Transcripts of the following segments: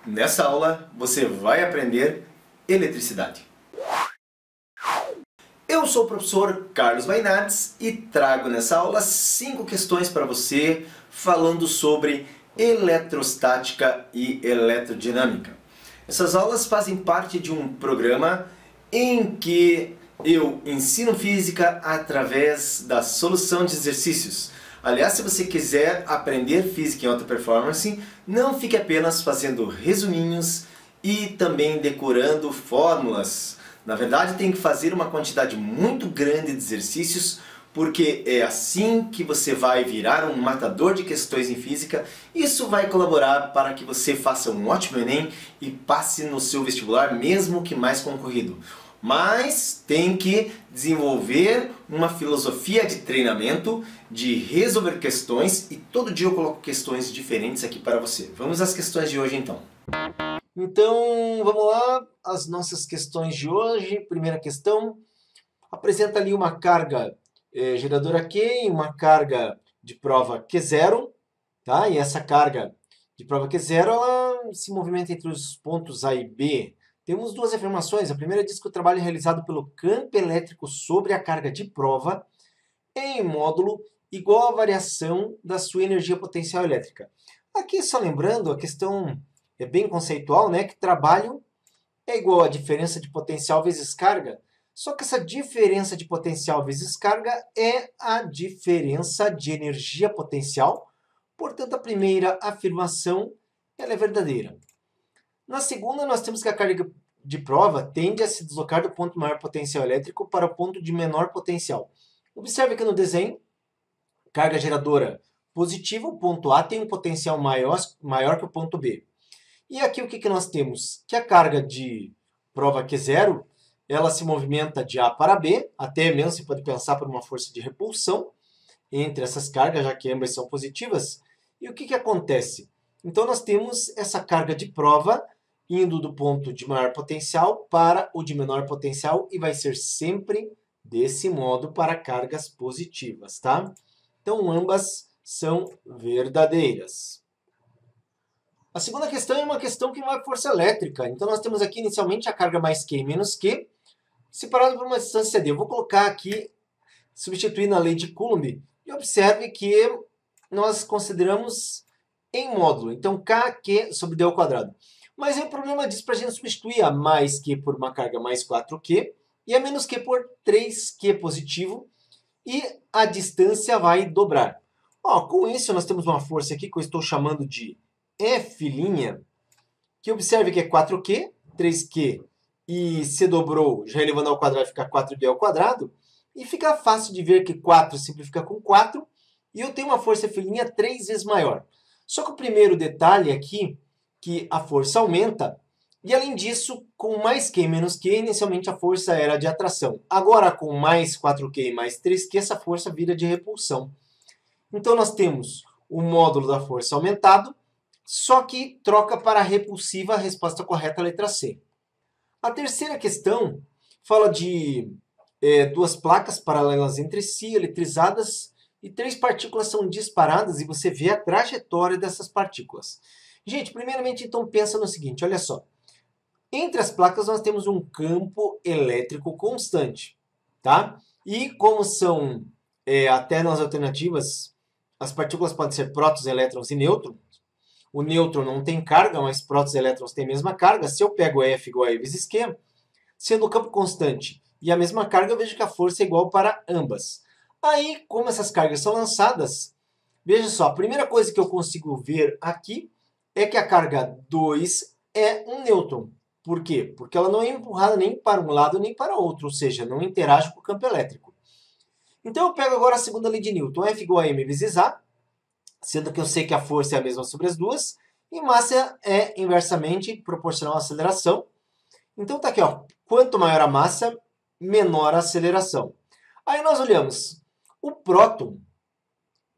Nessa aula você vai aprender eletricidade. Eu sou o professor Carlos Mainardi e trago nessa aula 5 questões para você falando sobre eletrostática e eletrodinâmica. Essas aulas fazem parte de um programa em que eu ensino física através da solução de exercícios. Aliás, se você quiser aprender física em alta performance, não fique apenas fazendo resuminhos e também decorando fórmulas. Na verdade, tem que fazer uma quantidade muito grande de exercícios, porque é assim que você vai virar um matador de questões em física. Isso vai colaborar para que você faça um ótimo Enem e passe no seu vestibular, mesmo que mais concorrido. Mas tem que desenvolver uma filosofia de treinamento, de resolver questões, e todo dia eu coloco questões diferentes aqui para você. Vamos às questões de hoje então. Então, vamos lá, as nossas questões de hoje. Primeira questão, apresenta ali uma carga geradora Q e uma carga de prova Q0, tá? E essa carga de prova Q0, ela se movimenta entre os pontos A e B. Temos duas afirmações. A primeira diz que o trabalho é realizado pelo campo elétrico sobre a carga de prova em módulo igual à variação da sua energia potencial elétrica. Aqui, só lembrando, a questão é bem conceitual, né? Que trabalho é igual a diferença de potencial vezes carga. Só que essa diferença de potencial vezes carga é a diferença de energia potencial. Portanto, a primeira afirmação ela é verdadeira. Na segunda, nós temos que a carga de prova tende a se deslocar do ponto de maior potencial elétrico para o ponto de menor potencial. Observe aqui no desenho, carga geradora positiva, o ponto A tem um potencial maior que o ponto B. E aqui o que nós temos? Que a carga de prova Q0, ela se movimenta de A para B, até mesmo você pode pensar por uma força de repulsão entre essas cargas, já que ambas são positivas. E o que acontece? Então nós temos essa carga de prova indo do ponto de maior potencial para o de menor potencial e vai ser sempre desse modo para cargas positivas, tá? Então ambas são verdadeiras. A segunda questão é uma questão que vai força elétrica. Então nós temos aqui inicialmente a carga mais Q menos Q, separado por uma distância D. Eu vou colocar aqui, substituindo a lei de Coulomb, e observe que nós consideramos em módulo. Então KQ sobre D ao quadrado. Mas aí o problema diz para a gente substituir a mais Q por uma carga mais 4Q e a menos Q por 3Q positivo, e a distância vai dobrar. Ó, com isso nós temos uma força aqui que eu estou chamando de F', que observe que é 4Q, 3Q e C dobrou, já elevando ao quadrado fica 4D ao quadrado, e fica fácil de ver que 4 simplifica com 4, e eu tenho uma força F' 3 vezes maior. Só que o primeiro detalhe aqui, que a força aumenta, e além disso, com mais Q e menos Q, inicialmente a força era de atração. Agora, com mais 4Q e mais 3Q, essa força vira de repulsão. Então, nós temos o módulo da força aumentado, só que troca para repulsiva, a resposta correta é a letra C. A terceira questão fala de duas placas paralelas entre si, eletrizadas, e 3 partículas são disparadas e você vê a trajetória dessas partículas. Gente, primeiramente, então, pensa no seguinte, olha só. Entre as placas nós temos um campo elétrico constante, tá? E como são até nas alternativas, as partículas podem ser prótons, elétrons e nêutrons. O nêutron não tem carga, mas prótons e elétrons têm a mesma carga. Se eu pego F igual a E vezes Q, sendo o campo constante e a mesma carga, eu vejo que a força é igual para ambas. Aí, como essas cargas são lançadas, veja só, a primeira coisa que eu consigo ver aqui é que a carga 2 é um nêutron. Por quê? Porque ela não é empurrada nem para um lado nem para outro, ou seja, não interage com o campo elétrico. Então eu pego agora a segunda lei de Newton, F igual a m vezes A, sendo que eu sei que a força é a mesma sobre as duas, e massa é inversamente proporcional à aceleração. Então tá aqui, ó, quanto maior a massa, menor a aceleração. Aí nós olhamos, o próton,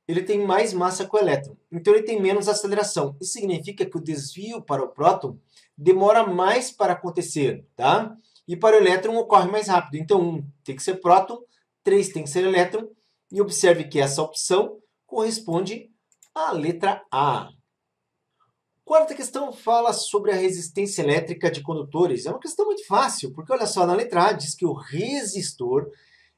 ele tem mais massa que o elétron, então ele tem menos aceleração. Isso significa que o desvio para o próton demora mais para acontecer, tá? E para o elétron ocorre mais rápido. Então 1 tem que ser próton, 3 tem que ser elétron, e observe que essa opção corresponde à letra A. Quarta questão fala sobre a resistência elétrica de condutores. É uma questão muito fácil, porque olha só, na letra A diz que o resistor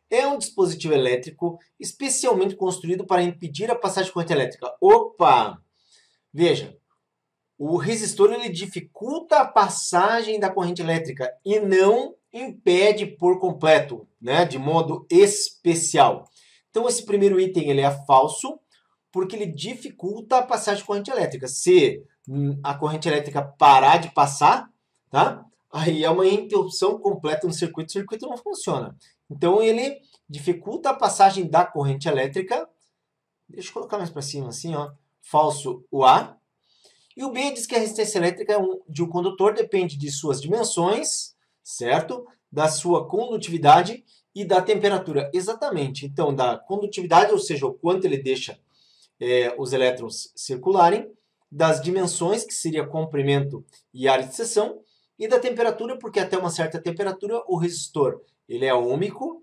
é um dispositivo elétrico especialmente construído para impedir a passagem de corrente elétrica. Opa! Veja, o resistor ele dificulta a passagem da corrente elétrica e não impede por completo, né, de modo especial. Então esse primeiro item ele é falso, porque ele dificulta a passagem de corrente elétrica. Se a corrente elétrica parar de passar, tá? Aí é uma interrupção completa no circuito, o circuito não funciona. Então ele dificulta a passagem da corrente elétrica. Deixa eu colocar mais para cima assim, ó. Falso o A. E o B diz que a resistência elétrica de um condutor depende de suas dimensões, certo? Da sua condutividade e da temperatura. Exatamente. Então, da condutividade, ou seja, o quanto ele deixa os elétrons circularem, das dimensões, que seria comprimento e área de seção, e da temperatura, porque até uma certa temperatura o resistor ele é ôhmico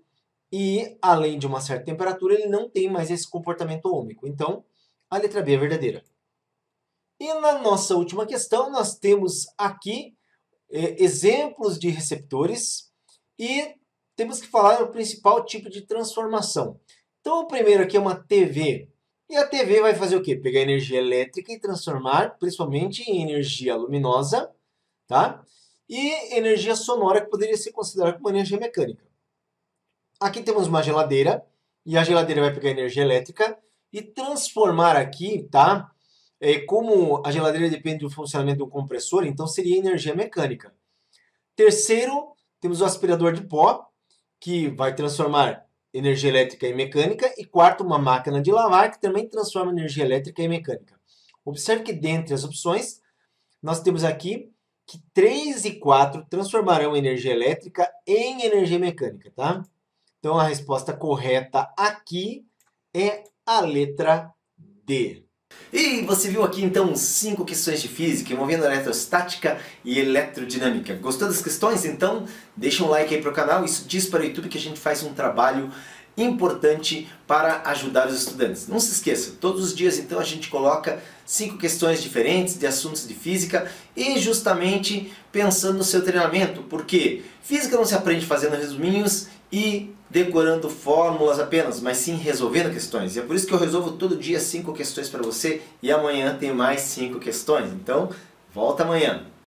e, além de uma certa temperatura, ele não tem mais esse comportamento ôhmico. Então, a letra B é verdadeira. E na nossa última questão, nós temos aqui exemplos de receptores e temos que falar do principal tipo de transformação. Então, o primeiro aqui é uma TV. E a TV vai fazer o quê? Pegar energia elétrica e transformar, principalmente em energia luminosa, tá? E energia sonora, que poderia ser considerada como energia mecânica. Aqui temos uma geladeira, e a geladeira vai pegar energia elétrica e transformar aqui, tá? Como a geladeira depende do funcionamento do compressor, então seria energia mecânica. Terceiro, temos o aspirador de pó, que vai transformar energia elétrica em mecânica. E quarto, uma máquina de lavar, que também transforma energia elétrica em mecânica. Observe que dentre as opções, nós temos aqui que 3 e 4 transformarão energia elétrica em energia mecânica, tá? Então a resposta correta aqui é a letra D. E você viu aqui então 5 questões de física envolvendo eletrostática e eletrodinâmica. Gostou das questões? Então deixa um like aí para o canal, isso diz para o YouTube que a gente faz um trabalho importante para ajudar os estudantes. Não se esqueça, todos os dias então a gente coloca 5 questões diferentes de assuntos de física e justamente pensando no seu treinamento, porque física não se aprende fazendo resuminhos e decorando fórmulas apenas, mas sim resolvendo questões. E é por isso que eu resolvo todo dia 5 questões para você e amanhã tem mais 5 questões. Então, volta amanhã.